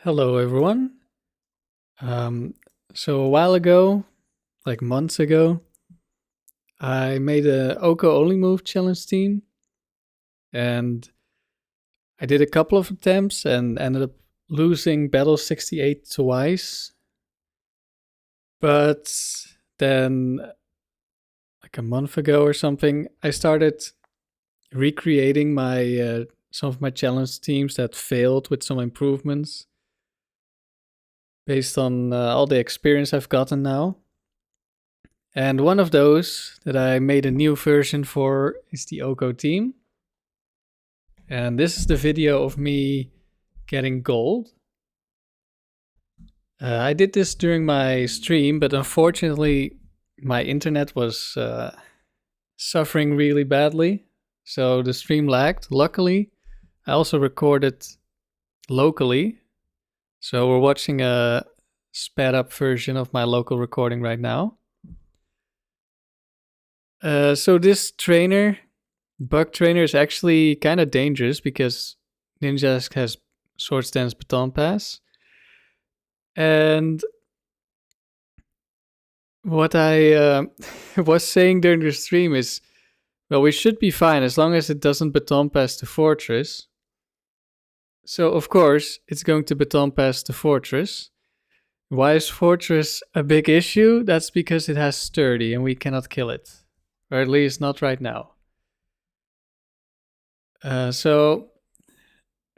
Hello, everyone. Um, so a while ago, like months ago, I made a OHKO only move challenge team, and I did a couple of attempts and ended up losing battle 68 twice. But then, like a month ago or something, I started recreating my some of my challenge teams that failed with some improvements based on all the experience I've gotten now. And one of those that I made a new version for is the OHKO team. And this is the video of me getting gold. I did this during my stream, but unfortunately, my internet was suffering really badly. So the stream lagged. Luckily, I also recorded locally. So we're watching a sped up version of my local recording right now. So this bug trainer is actually kind of dangerous because Ninjask has Swords Dance Baton Pass. And what I was saying during the stream is, well, we should be fine as long as it doesn't Baton Pass the Fortress. So, of course, it's going to Baton Pass the Fortress. Why is Fortress a big issue? That's because it has Sturdy and we cannot kill it. Or at least not right now. So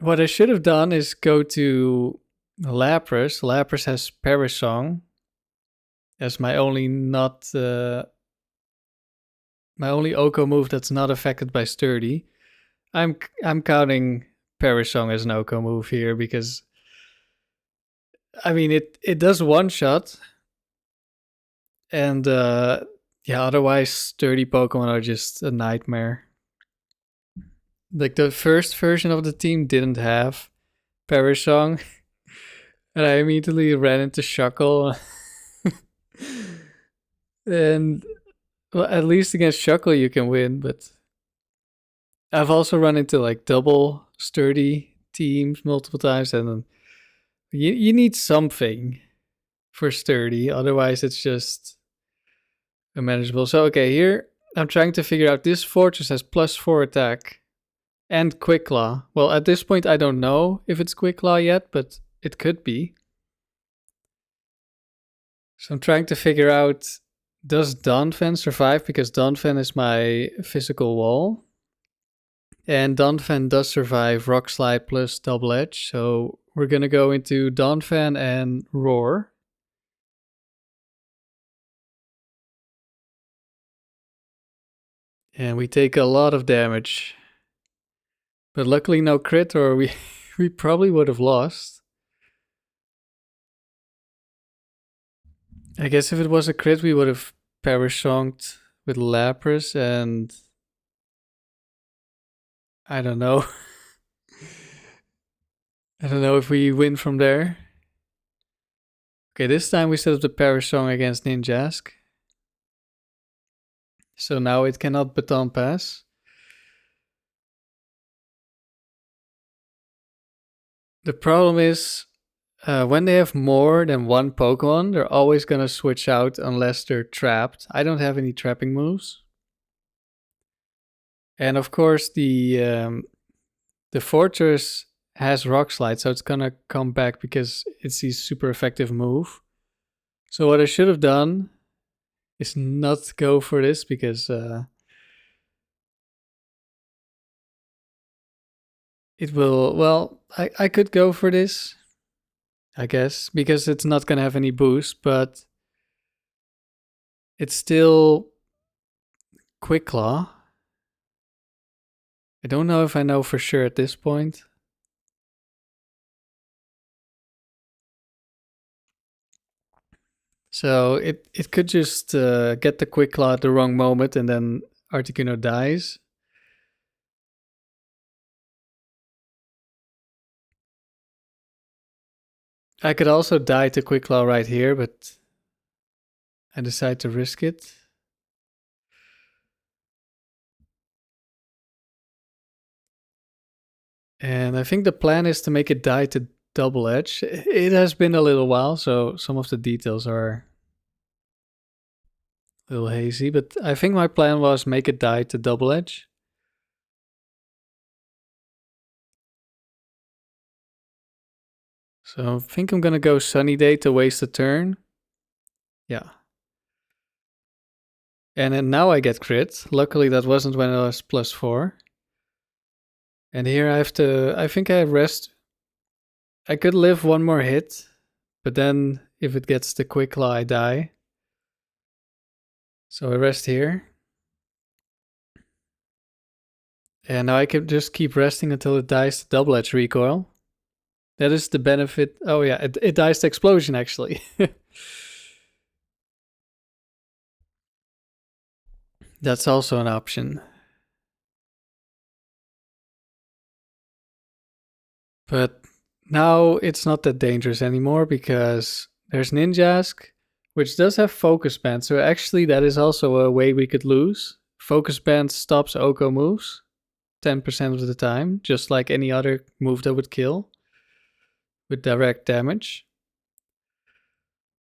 what I should have done is go to Lapras. Lapras has Perish Song as my only OHKO move that's not affected by Sturdy. I'm counting Perish Song as an OHKO move here because I mean it does one shot, and otherwise Sturdy Pokemon are just a nightmare. Like the first version of the team didn't have Perish Song, and I immediately ran into Shuckle. And well, at least against Shuckle you can win, but I've also run into like double Sturdy teams multiple times, and you need something for Sturdy, otherwise it's just unmanageable. So okay, here I'm trying to figure out this Fortress has +4 attack and Quick Claw. Well, at this point I don't know if it's Quick Claw yet, but it could be. So I'm trying to figure out, does Donphan survive? Because Donphan is my physical wall. And Donphan does survive Rock Slide plus Double Edge. So we're going to go into Donphan and Roar. And we take a lot of damage. But luckily no crit, or we probably would have lost. I guess if it was a crit, we would have Perish Songed with Lapras, and I don't know. I don't know if we win from there. Okay, this time we set up the Perish Song against Ninjask. So now it cannot Baton Pass. The problem is, when they have more than one Pokemon, they're always going to switch out unless they're trapped. I don't have any trapping moves. And of course, the Fortress has Rock Slide, so it's going to come back because it's a super effective move. So what I should have done is not go for this because it will, well, I could go for this, I guess, because it's not going to have any boost, but it's still Quick Claw. I don't know if I know for sure at this point. So it could just get the Quick Claw at the wrong moment and then Articuno dies. I could also die to Quick Claw right here, but I decide to risk it. And I think the plan is to make it die to double edge. It has been a little while, so some of the details are a little hazy, but I think my plan was make it die to double edge. So I think I'm gonna go Sunny Day to waste a turn. Yeah. And then now I get crit. Luckily that wasn't when I was +4. And here I have to, I think I rest. I could live one more hit, but then if it gets the quick claw, I die. So I rest here. And now I can just keep resting until it dies to double edge recoil. That is the benefit. Oh yeah, it dies to explosion actually. That's also an option. But now it's not that dangerous anymore because there's Ninjask, which does have Focus Band. So actually that is also a way we could lose. Focus Band stops OHKO moves 10% of the time, just like any other move that would kill with direct damage.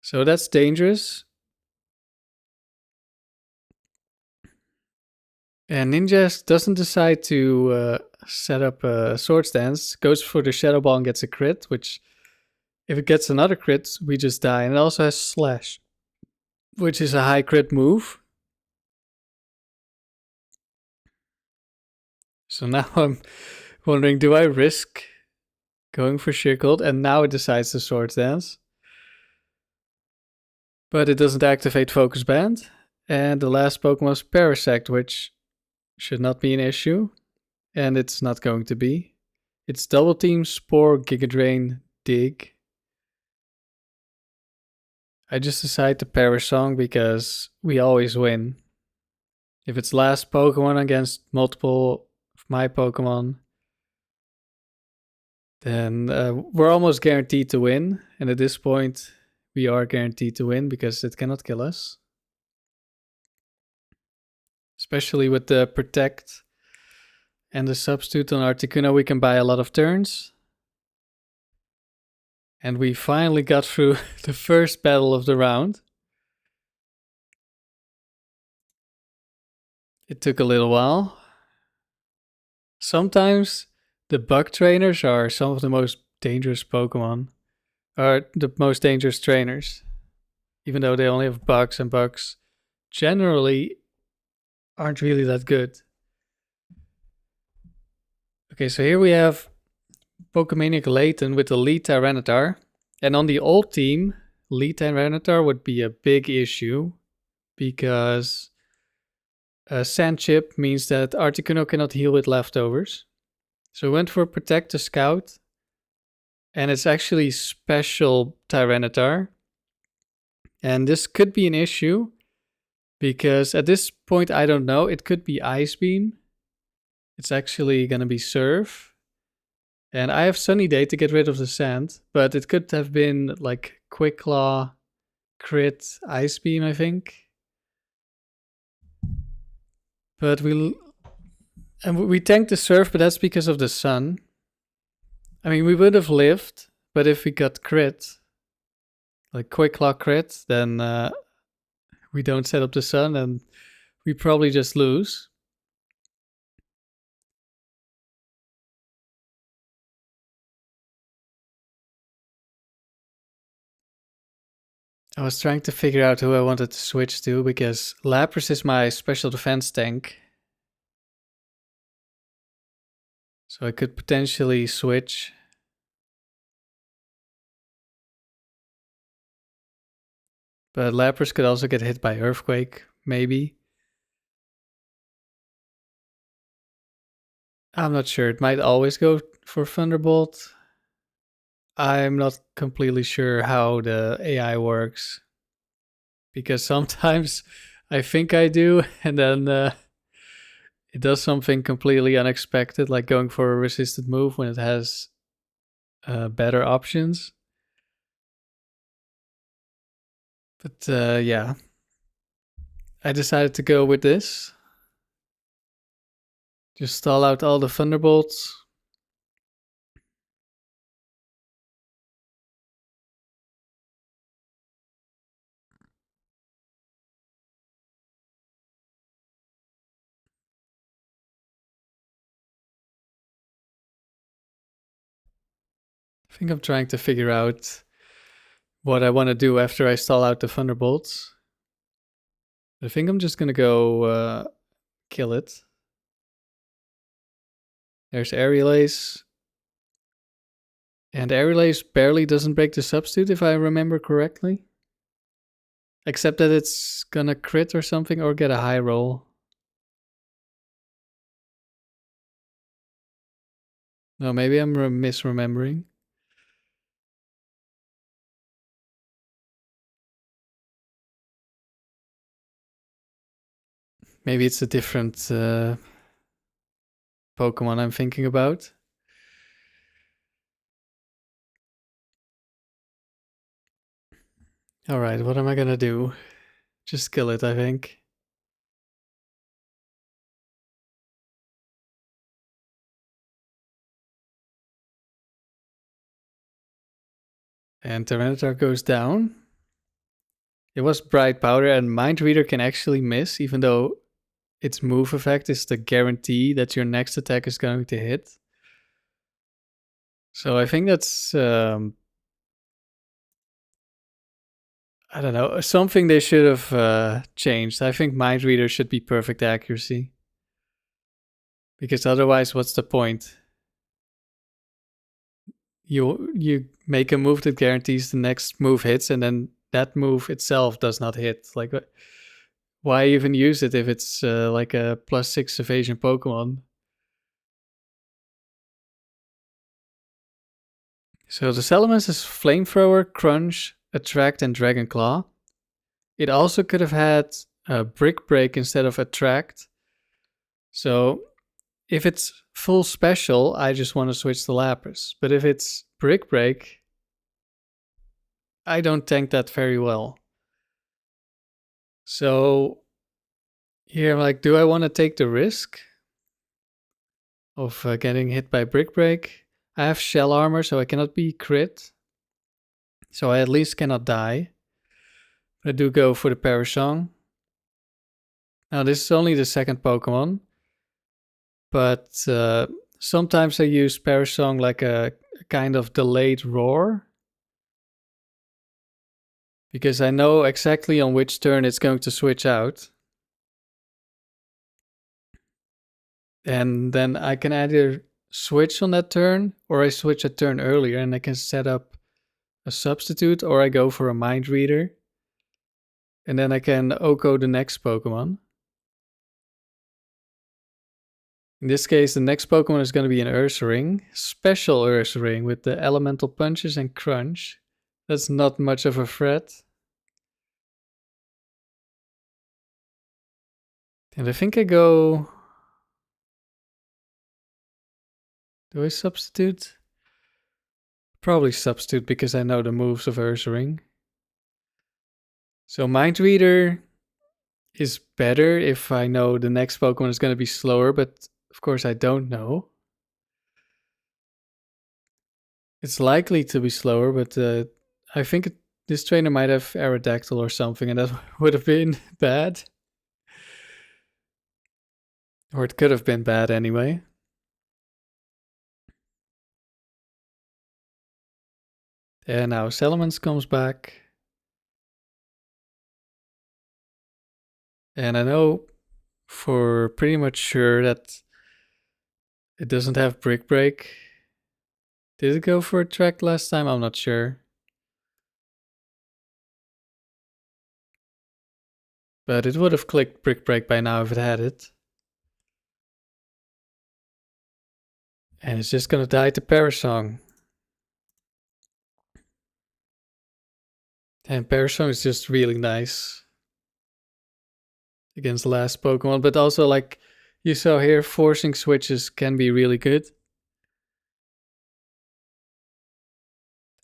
So that's dangerous. And Ninjask doesn't decide to set up a Swords Dance, goes for the Shadow Ball and gets a crit, which if it gets another crit, we just die. And it also has Slash, which is a high crit move. So now I'm wondering, do I risk going for Sheer Cold? And now it decides to Swords Dance. But it doesn't activate Focus Band. And the last Pokemon was Parasect, which should not be an issue. And it's not going to be. It's Double Team, Spore, Giga Drain, Dig. I just decide to Perish Song because we always win. If it's last Pokemon against multiple of my Pokemon, then we're almost guaranteed to win. And at this point, we are guaranteed to win because it cannot kill us. Especially with the Protect and the Substitute on Articuno, we can buy a lot of turns. And we finally got through the first battle of the round. It took a little while. Sometimes the bug trainers are some of the most dangerous Pokemon. Are the most dangerous trainers. Even though they only have bugs, and bugs generally aren't really that good. Okay, so here we have Pokemaniac Layton with the lead Tyranitar. And on the old team, lead Tyranitar would be a big issue because Sand Chip means that Articuno cannot heal with leftovers. So we went for Protect the Scout. And it's actually special Tyranitar. And this could be an issue because at this point, I don't know. It could be Ice Beam. It's actually going to be Surf. And I have Sunny Day to get rid of the sand, but it could have been like Quick Claw, Crit, Ice Beam, I think. But we tanked the Surf, but that's because of the sun. I mean, we would have lived, but if we got crit, like Quick Claw crit, then we don't set up the sun and we probably just lose. I was trying to figure out who I wanted to switch to because Lapras is my special defense tank. So I could potentially switch. But Lapras could also get hit by Earthquake, maybe. I'm not sure. It might always go for Thunderbolt. I'm not completely sure how the AI works. Because sometimes I think I do, and then it does something completely unexpected, like going for a resisted move when it has better options. But yeah, I decided to go with this. Just stall out all the Thunderbolts. think I'm trying to figure out what I want to do after I stall out the Thunderbolts. I think I'm just going to go kill it. There's Aerial Ace. And Aerial Ace barely doesn't break the substitute if I remember correctly. Except that it's gonna crit or something or get a high roll. No, maybe I'm misremembering. Maybe it's a different Pokemon I'm thinking about. Alright, what am I gonna do? Just kill it, I think. And Tyranitar goes down. It was Bright Powder, and Mind Reader can actually miss, even though its move effect is the guarantee that your next attack is going to hit. So I think that's I don't know, something they should have changed. I think Mind Reader should be perfect accuracy. Because otherwise, what's the point? You make a move that guarantees the next move hits, and then that move itself does not hit. Like, why even use it if it's like a +6 evasion Pokemon? So the Salamence is Flamethrower, Crunch, Attract, and Dragon Claw. It also could have had Brick Break instead of Attract. So if it's full special, I just want to switch to Lapras. But if it's Brick Break, I don't tank that very well. So here I'm like, do I want to take the risk of getting hit by Brick Break? I have Shell Armor, so I cannot be crit. So I at least cannot die. I do go for the Parasong. Now this is only the second Pokemon. But sometimes I use Parasong like a kind of delayed roar. Because I know exactly on which turn it's going to switch out. And then I can either switch on that turn, or I switch a turn earlier and I can set up a substitute, or I go for a Mind Reader. And then I can OHKO the next Pokemon. In this case, the next Pokemon is going to be an Ursaring. Special Ursaring with the Elemental Punches and Crunch. That's not much of a threat. And I think I go... Do I substitute? Probably substitute because I know the moves of Ursaring. So Mind Reader is better if I know the next Pokemon is going to be slower, but of course I don't know. It's likely to be slower, but I think this trainer might have Aerodactyl or something, and that would have been bad. Or it could have been bad anyway. And now Salamence comes back. And I know for pretty much sure that it doesn't have Brick Break. Did it go for a track last time? I'm not sure. But it would have clicked Brick Break by now if it had it. And it's just gonna die to Parasong. And Parasong is just really nice against the last Pokemon, but also like you saw here, forcing switches can be really good.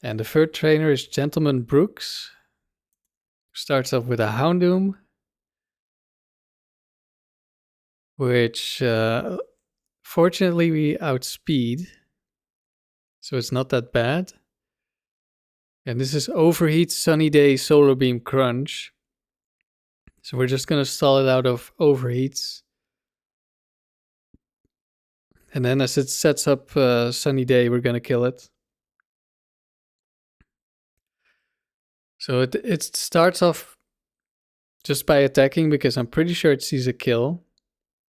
And the third trainer is Gentleman Brooks. Starts off with a Houndoom, which fortunately we outspeed, so it's not that bad. And this is Overheat, Sunny Day, Solar Beam, Crunch. So we're just gonna stall it out of Overheats. And then as it sets up Sunny Day, we're gonna kill it. So it starts off just by attacking because I'm pretty sure it sees a kill.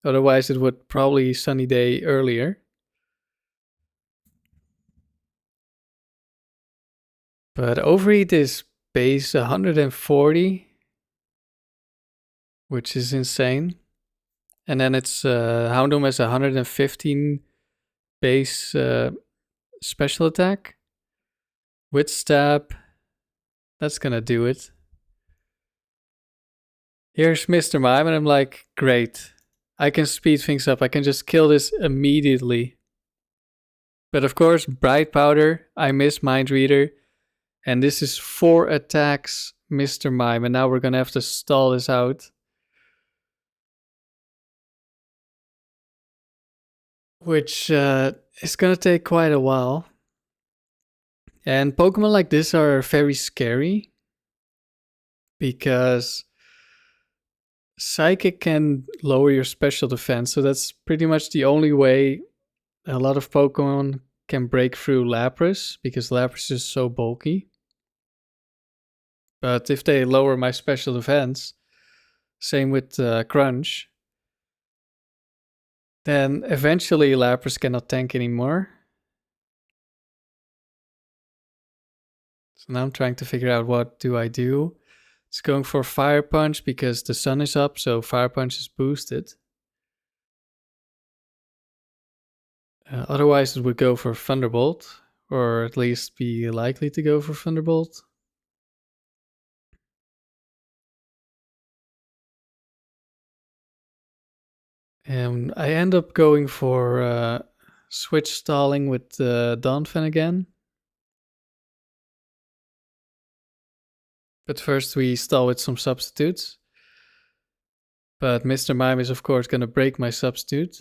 Otherwise, it would probably Sunny Day earlier. But Overheat is base 140, which is insane. And then it's Houndoom has 115 base special attack. With Stab, that's gonna do it. Here's Mr. Mime, and I'm like, great. I can speed things up. I can just kill this immediately. But of course, Bright Powder, I miss Mind Reader. And this is 4 attacks, Mr. Mime. And now we're gonna have to stall this out. Which is gonna take quite a while. And Pokemon like this are very scary. Because Psychic can lower your special defense, so that's pretty much the only way a lot of Pokemon can break through Lapras, because Lapras is so bulky. But if they lower my special defense, same with Crunch, then eventually Lapras cannot tank anymore. So now I'm trying to figure out what do I do. It's going for Fire Punch because the sun is up, so Fire Punch is boosted. Otherwise it would go for Thunderbolt, or at least be likely to go for Thunderbolt. And I end up going for switch stalling with Donphan again. But first we stall with some substitutes. But Mr. Mime is of course going to break my substitute.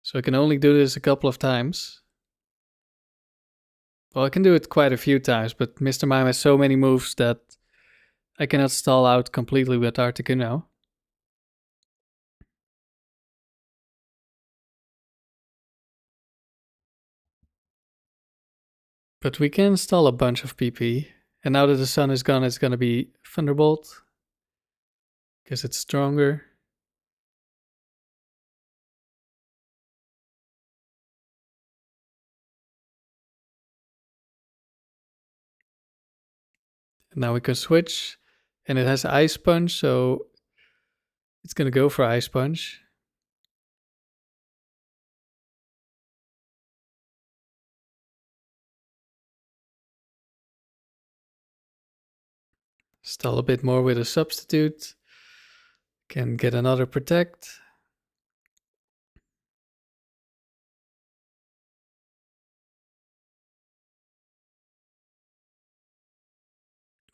So I can only do this a couple of times. Well, I can do it quite a few times, but Mr. Mime has so many moves that I cannot stall out completely with Articuno. But we can stall a bunch of PP. And now that the sun is gone, it's going to be Thunderbolt. Because it's stronger. And now we can switch. And it has Ice Punch, so it's going to go for Ice Punch. Stall a bit more with a substitute. Can get another protect.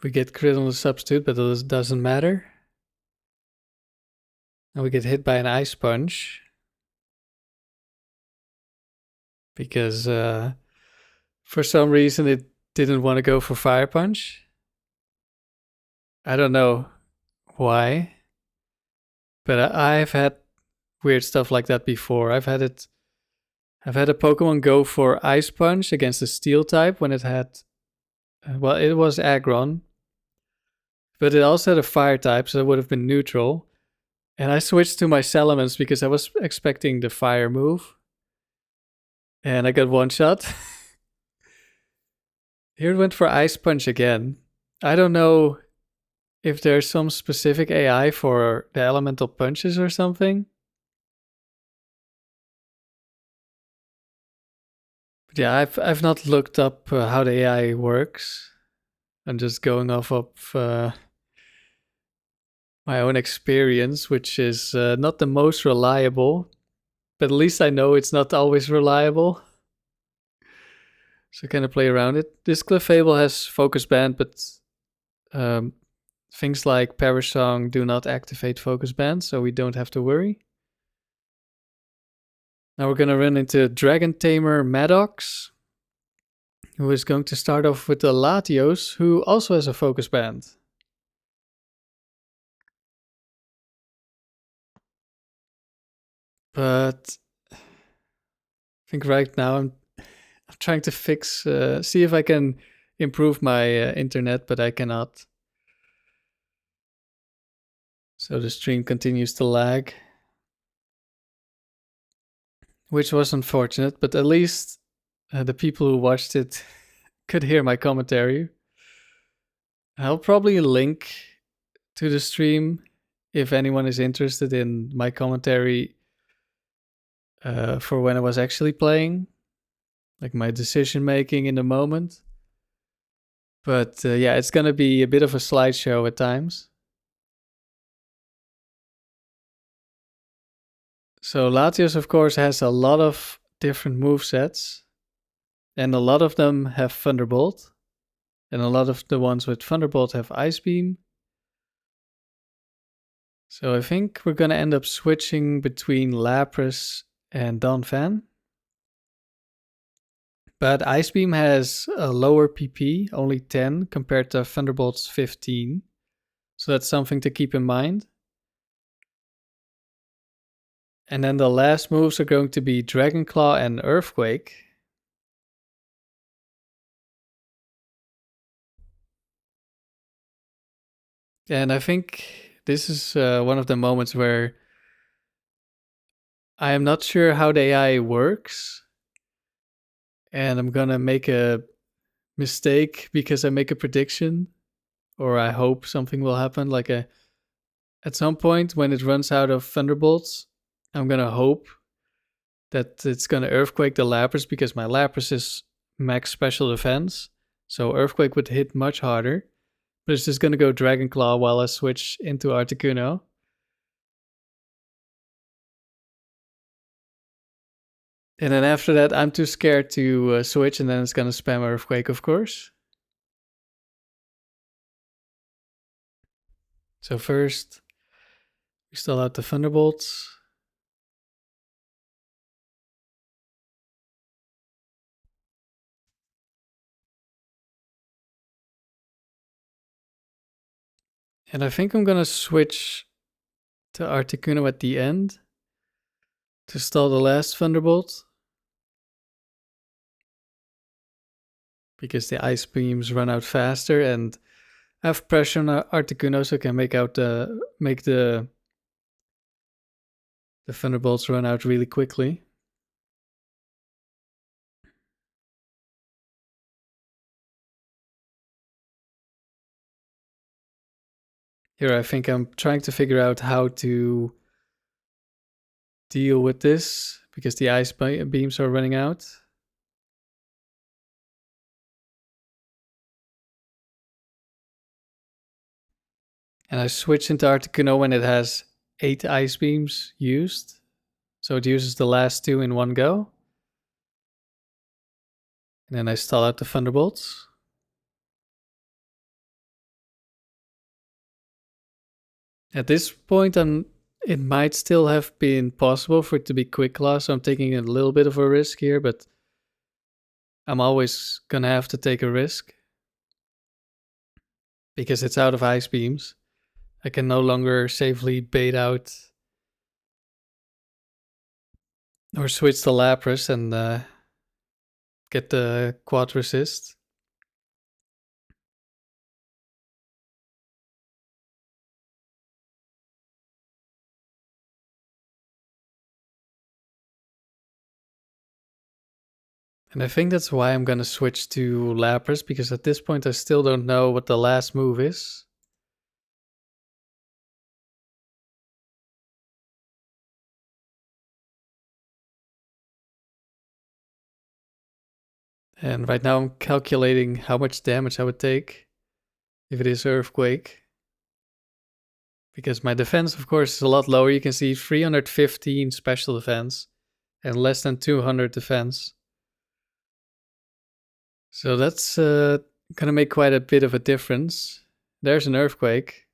We get crit on the substitute, but it doesn't matter. And we get hit by an Ice Punch. Because for some reason it didn't want to go for Fire Punch. I don't know why. But I've had weird stuff like that before. I've had a Pokemon go for Ice Punch against a Steel type when it had, well, it was Aggron. But it also had a Fire type, so it would have been neutral. And I switched to my Salamence because I was expecting the Fire move. And I got one shot. Here it went for Ice Punch again. I don't know if there's some specific AI for the elemental punches or something. But yeah, I've not looked up how the AI works. I'm just going off of my own experience, which is not the most reliable. But at least I know it's not always reliable. So kind of play around it. This Clefable has Focus Band, but things like Perish Song do not activate Focus Band, so we don't have to worry. Now we're going to run into Dragon Tamer Maddox, who is going to start off with the Latios, who also has a Focus Band. But I think right now I'm trying to fix, see if I can improve my internet, but I cannot. So the stream continues to lag, which was unfortunate, but at least the people who watched it could hear my commentary. I'll probably link to the stream if anyone is interested in my commentary for when I was actually playing, like my decision making in the moment. But yeah, it's going to be a bit of a slideshow at times. So Latios, of course, has a lot of different movesets, and a lot of them have Thunderbolt, and a lot of the ones with Thunderbolt have Ice Beam. So I think we're going to end up switching between Lapras and Donphan. But Ice Beam has a lower PP, only 10, compared to Thunderbolt's 15. So that's something to keep in mind. And then the last moves are going to be Dragon Claw and Earthquake. And I think this is one of the moments where I am not sure how the AI works. And I'm gonna make a mistake because I make a prediction, or I hope something will happen. Like at some point when it runs out of Thunderbolts, I'm gonna hope that it's gonna Earthquake the Lapras because my Lapras is max special defense. So Earthquake would hit much harder. But it's just gonna go Dragon Claw while I switch into Articuno. And then after that, I'm too scared to switch, and then it's gonna spam Earthquake, of course. So first, we stall out the Thunderbolts. And I think I'm gonna switch to Articuno at the end to stall the last Thunderbolt. Because the Ice Beams run out faster, and I have pressure on Articuno, so I can make the Thunderbolts run out really quickly. Here I think I'm trying to figure out how to deal with this, because the Ice Beams are running out. And I switch into Articuno when it has 8 Ice Beams used. So it uses the last 2 in one go. And then I stall out the Thunderbolts. At this point, it might still have been possible for it to be Quick Claw, so I'm taking a little bit of a risk here, but I'm always gonna have to take a risk. Because it's out of Ice Beams. I can no longer safely bait out or switch to Lapras and get the quad resist. And I think that's why I'm gonna switch to Lapras, because at this point I still don't know what the last move is. And right now I'm calculating how much damage I would take if it is Earthquake. Because my defense, of course, is a lot lower. You can see 315 special defense and less than 200 defense. So that's gonna make quite a bit of a difference. There's an Earthquake.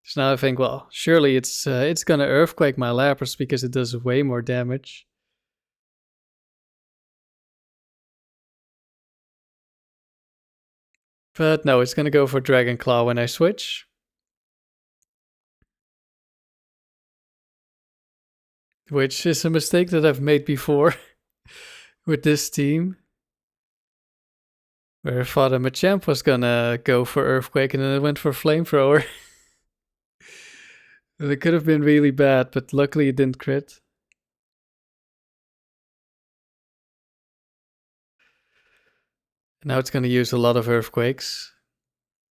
So now I think, well, surely it's gonna Earthquake my Lapras because it does way more damage. But no, it's gonna go for Dragon Claw when I switch. Which is a mistake that I've made before with this team. Where I thought a Machamp was gonna go for Earthquake and then it went for Flamethrower. It could have been really bad, but luckily it didn't crit. Now it's gonna use a lot of Earthquakes.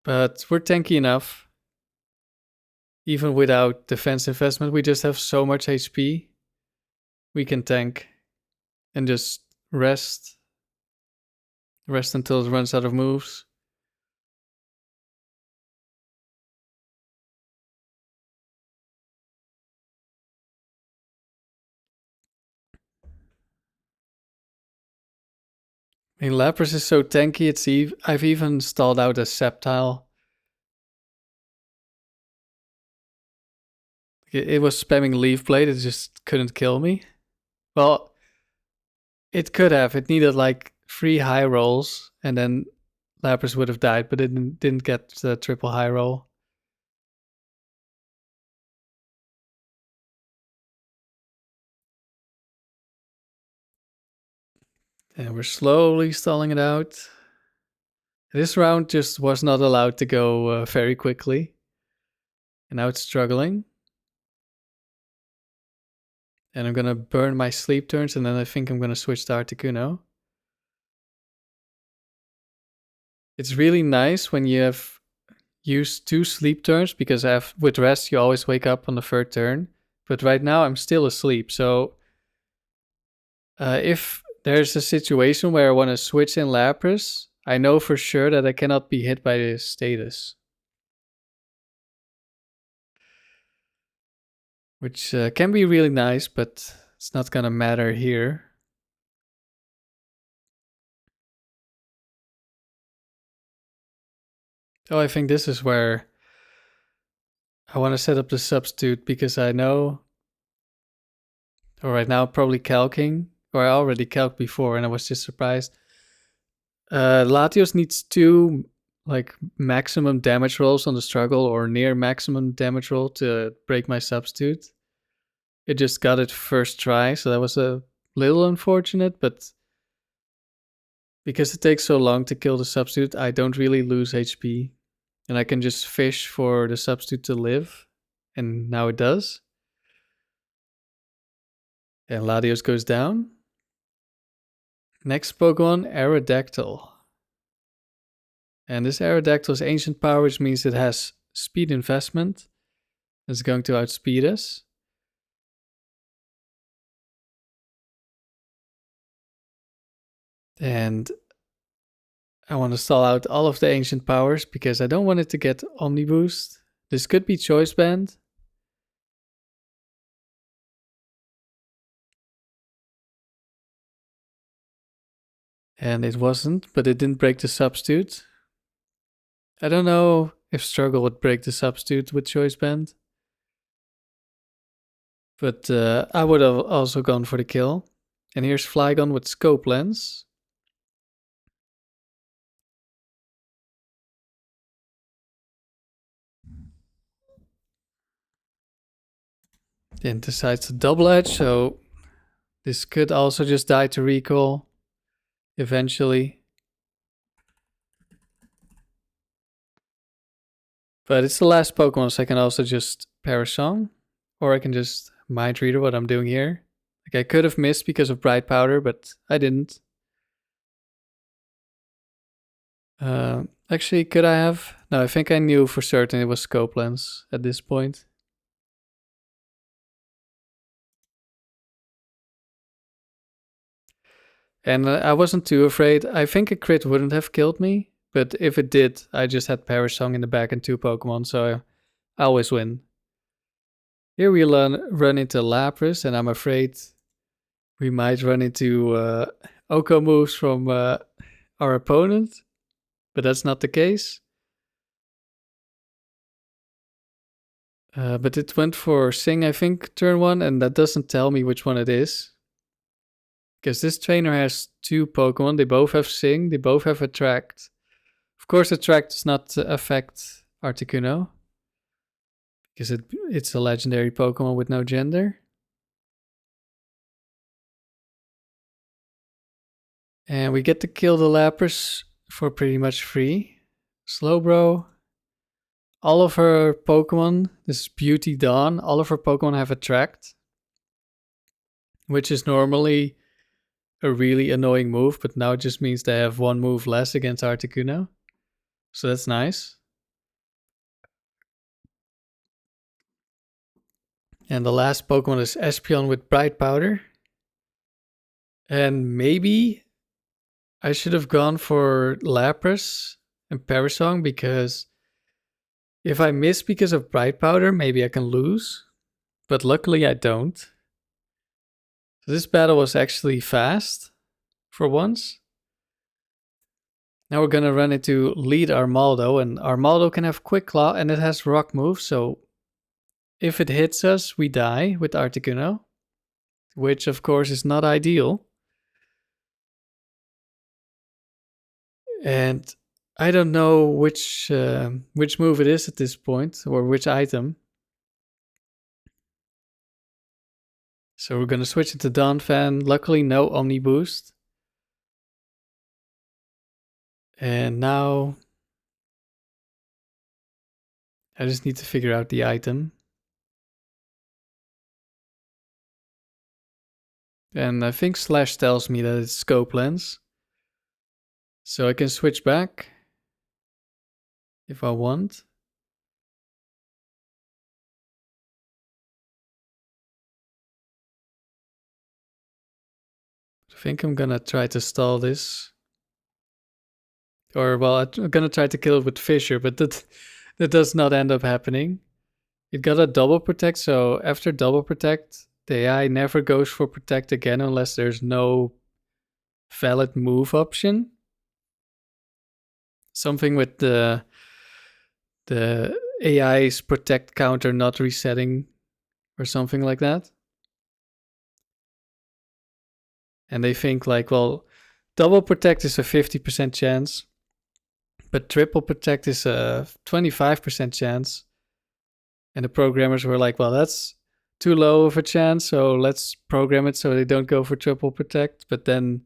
But we're tanky enough. Even without defense investment, we just have so much HP. We can tank and just rest. Rest until it runs out of moves. I mean, Lapras is so tanky, I've even stalled out a Sceptile. It was spamming Leaf Blade, it just couldn't kill me. Well, it could have. It needed like 3 high rolls, and then Lapras would have died, but it didn't get the triple high roll. And we're slowly stalling it out. This round just was not allowed to go very quickly. And now it's struggling. And I'm gonna burn my sleep turns, and then I think I'm gonna switch to Articuno. It's really nice when you have used 2 sleep turns, because with rest you always wake up on the 3rd turn. But right now I'm still asleep, so if there's a situation where I want to switch in Lapras, I know for sure that I cannot be hit by the status. Which can be really nice, but it's not gonna matter here. Oh, I think this is where I want to set up the substitute, because I know, or right now probably calcing, or I already calced before and I was just surprised. Latios needs 2 like maximum damage rolls on the struggle, or near maximum damage roll, to break my substitute. It just got it first try, so that was a little unfortunate, but because it takes so long to kill the substitute, I don't really lose HP. And I can just fish for the substitute to live. And now it does. And Latios goes down. Next Pokemon, Aerodactyl. And this Aerodactyl is Ancient Power, which means it has speed investment. It's going to outspeed us. And I want to stall out all of the Ancient Powers, because I don't want it to get Omni Boost. This could be Choice Band. And it wasn't, but it didn't break the substitute. I don't know if Struggle would break the substitute with Choice Band. But I would have also gone for the kill. And here's Flygon with Scope Lens. Then decides to double edge, so this could also just die to recall eventually. But it's the last Pokemon, so I can also just Parasong, or I can just Mind Reader, what I'm doing here. Like, I could have missed because of Bright Powder, but I didn't. Actually, could I have? No, I think I knew for certain it was Scope Lens at this point. And I wasn't too afraid. I think a crit wouldn't have killed me, but if it did, I just had Parasong in the back and 2 Pokemon, so I always win. Here we run into Lapras, and I'm afraid we might run into OHKO moves from our opponent, but that's not the case. But it went for Sing, I think, turn 1, and that doesn't tell me which one it is. Because this trainer has 2 Pokemon, they both have Sing, they both have Attract. Of course, Attract does not affect Articuno, because it's a legendary Pokemon with no gender. And we get to kill the Lapras for pretty much free. Slowbro. All of her Pokemon, this is Beauty Dawn, all of her Pokemon have Attract, which is normally a really annoying move, but now it just means they have one move less against Articuno. So that's nice. And the last Pokemon is Espeon with Bright Powder. And maybe I should have gone for Lapras and Parasong, because if I miss because of Bright Powder, maybe I can lose. But luckily I don't. So this battle was actually fast for once. Now we're gonna run into Lead Armaldo, and Armaldo can have Quick Claw and it has Rock Move, so if it hits us, we die with Articuno, which of course is not ideal. And I don't know which move it is at this point, or which item. So we're gonna switch into Donphan. Luckily, no Omni Boost. And now I just need to figure out the item. And I think Slash tells me that it's Scope Lens. So I can switch back if I want. I think I'm gonna try to stall this. Or, well, I'm gonna try to kill it with Fissure, but that does not end up happening. It got a double protect, so after double protect, the AI never goes for protect again unless there's no valid move option. Something with the AI's protect counter not resetting or something like that. And they think like, well, double protect is a 50% chance, but triple protect is a 25% chance. And the programmers were like, well, that's too low of a chance, so let's program it so they don't go for triple protect. But then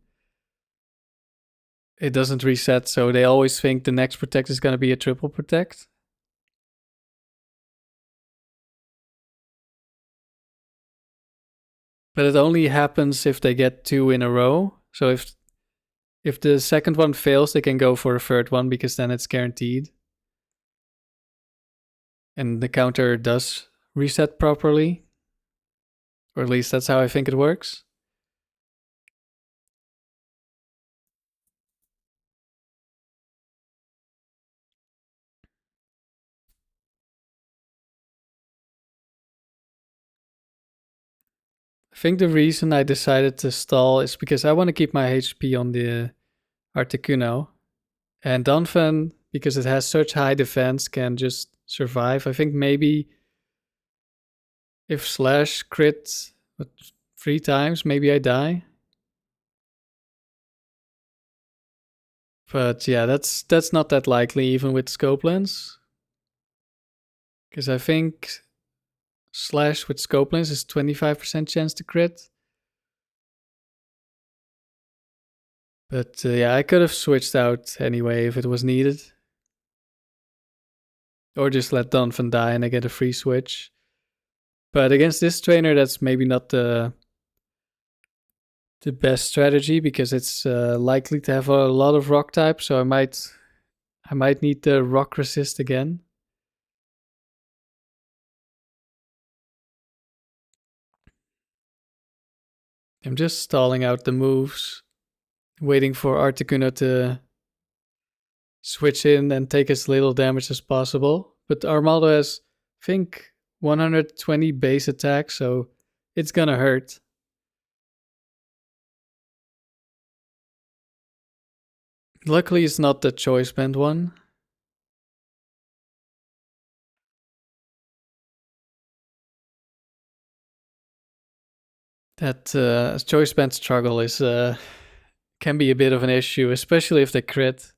it doesn't reset, so they always think the next protect is going to be a triple protect. But it only happens if they get 2 in a row. So if the second one fails, they can go for a third one, because then it's guaranteed. And the counter does reset properly. Or at least that's how I think it works. I think the reason I decided to stall is because I want to keep my HP on the Articuno. And Donphan, because it has such high defense, can just survive. I think maybe if Slash crits 3 times, maybe I die. But yeah, that's not that likely even with Scope Lens. Because I think Slash with Scope Lens is 25% chance to crit. But yeah, I could have switched out anyway if it was needed. Or just let Donphan die and I get a free switch. But against this trainer, that's maybe not the best strategy, because it's likely to have a lot of rock type, so I might need the rock resist again. I'm just stalling out the moves, waiting for Articuno to switch in and take as little damage as possible. But Armaldo has, I think, 120 base attack, so it's gonna hurt. Luckily, it's not the choice band one. That choice band struggle is can be a bit of an issue, especially if they crit.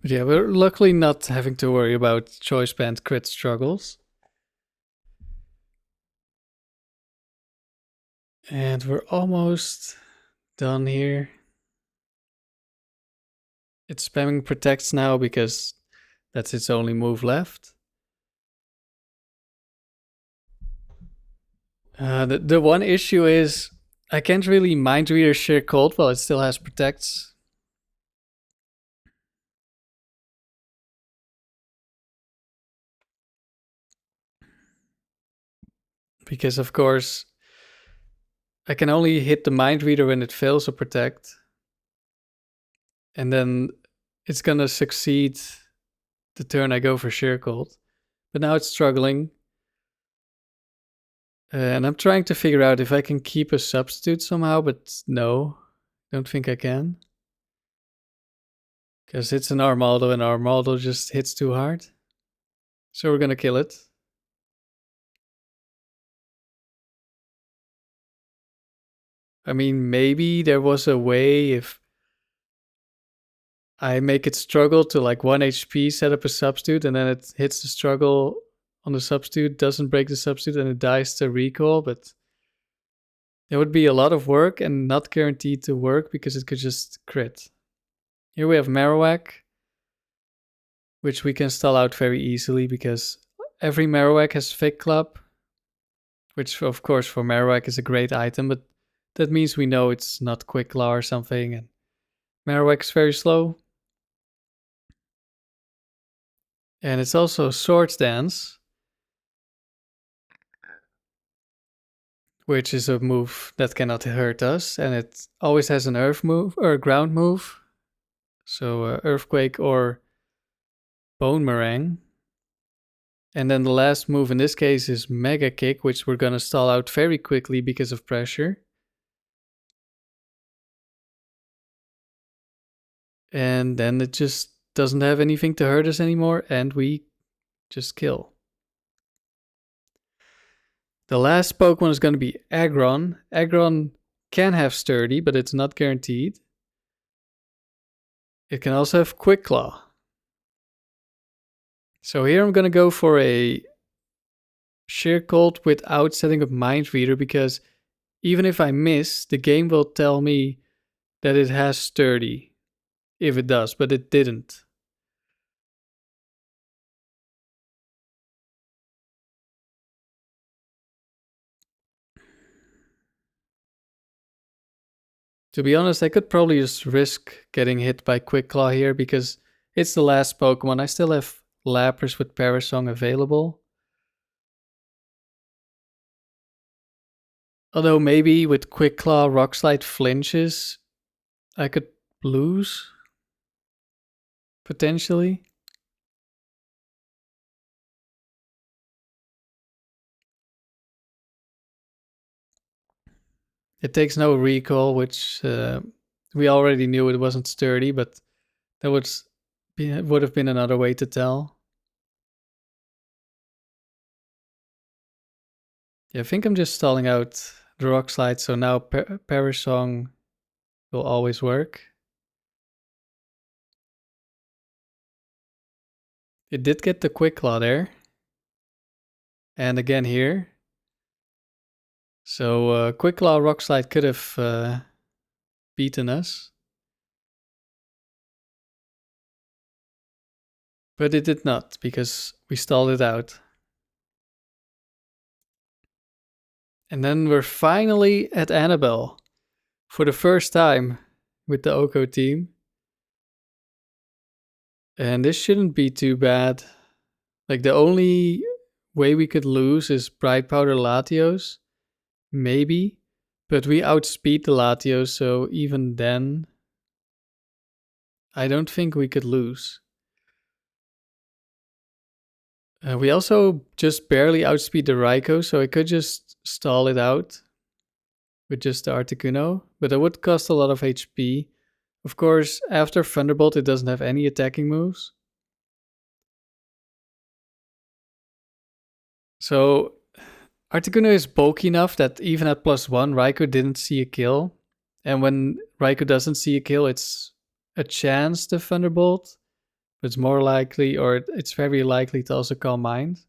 But yeah, we're luckily not having to worry about choice band crit struggles. And we're almost done here. It's spamming protects now because that's its only move left. The one issue is I can't really Mind Reader Sheer Cold while it still has protects. Because of course I can only hit the Mind Reader when it fails a protect. And then it's gonna succeed the turn I go for Sheer Cold. But now it's struggling. And I'm trying to figure out if I can keep a substitute somehow, but no, don't think I can. Because it's an Armaldo and Armaldo just hits too hard. So we're gonna kill it. I mean, maybe there was a way if I make it struggle to like 1 HP, set up a substitute, and then it hits the struggle on the substitute, doesn't break the substitute, and it dies to recall, but it would be a lot of work and not guaranteed to work because it could just crit. Here we have Marowak, which we can stall out very easily because every Marowak has Fake Club, which of course for Marowak is a great item, but that means we know it's not Quick Claw or something, and Marowak is very slow. And it's also Swords Dance, which is a move that cannot hurt us, and it always has an earth move or a ground move. So Earthquake or Bone Meringue. And then the last move in this case is Mega Kick, which we're gonna stall out very quickly because of pressure. And then it just doesn't have anything to hurt us anymore, and we just kill. The last Pokemon is going to be Aggron. Aggron can have Sturdy, but it's not guaranteed. It can also have Quick Claw. So here I'm going to go for a Sheer Cold without setting up Mind Reader, because even if I miss, the game will tell me that it has Sturdy. If it does, but it didn't. To be honest, I could probably just risk getting hit by Quick Claw here because it's the last Pokemon. I still have Lapras with Parasong available. Although maybe with Quick Claw, Rock Slide flinches, I could lose. Potentially. It takes no recall, which we already knew it wasn't sturdy, but that would have been another way to tell. Yeah, I think I'm just stalling out the Rock Slide, so now Parasong will always work. It did get the Quick Claw there. And again here. So Quick Claw Rock Slide could have beaten us. But it did not, because we stalled it out. And then we're finally at Anabel for the first time with the OHKO team. And this shouldn't be too bad. Like, the only way we could lose is Bright Powder Latios. Maybe. But we outspeed the Latios, so even then, I don't think we could lose. We also just barely outspeed the Raikou, so I could just stall it out with just the Articuno, but it would cost a lot of HP. Of course, after Thunderbolt, it doesn't have any attacking moves. So Articuno is bulky enough that even at +1, Raikou didn't see a kill. And when Raikou doesn't see a kill, it's a chance to Thunderbolt. But it's more likely, or it's very likely to also Calm Mind.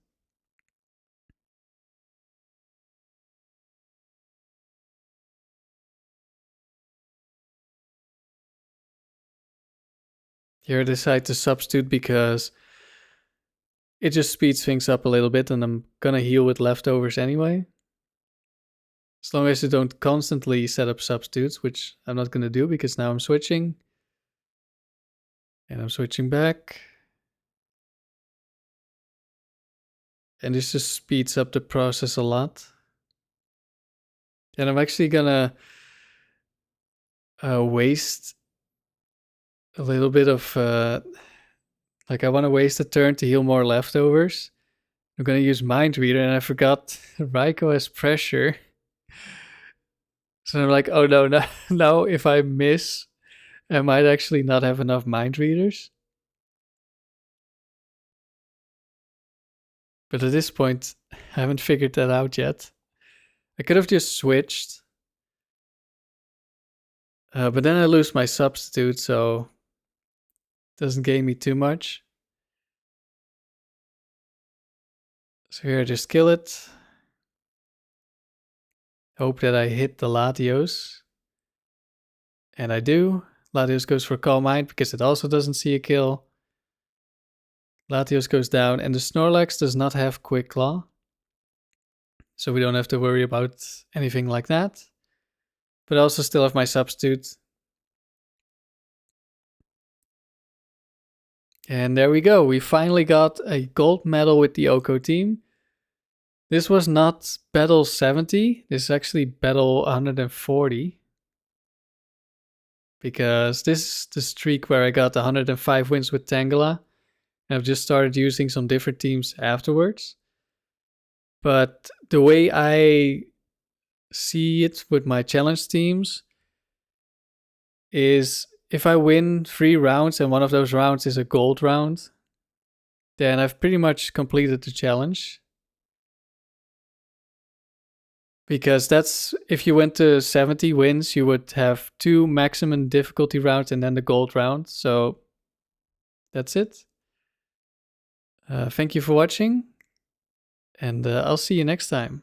Here I decide to substitute because it just speeds things up a little bit, and I'm gonna heal with leftovers anyway. As long as you don't constantly set up substitutes, which I'm not gonna do because now I'm switching. And I'm switching back. And this just speeds up the process a lot. And I'm actually gonna waste a little bit of... like I want to waste a turn to heal more leftovers. I'm gonna use Mind Reader, and I forgot Raikou has pressure. So I'm like, oh no, now if I miss, I might actually not have enough Mind Readers. But at this point, I haven't figured that out yet. I could have just switched. But then I lose my substitute, so it doesn't gain me too much. So here I just kill it. Hope that I hit the Latios. And I do. Latios goes for Calm Mind because it also doesn't see a kill. Latios goes down, and the Snorlax does not have Quick Claw. So we don't have to worry about anything like that. But I also still have my substitute. And there we go. We finally got a gold medal with the OHKO team. This was not battle 70. This is actually battle 140. Because this is the streak where I got 105 wins with Tangela. And I've just started using some different teams afterwards. But the way I see it with my challenge teams is if I win 3 rounds and one of those rounds is a gold round, then I've pretty much completed the challenge. Because that's, if you went to 70 wins, you would have 2 maximum difficulty rounds and then the gold round. So that's it. Thank you for watching, and I'll see you next time.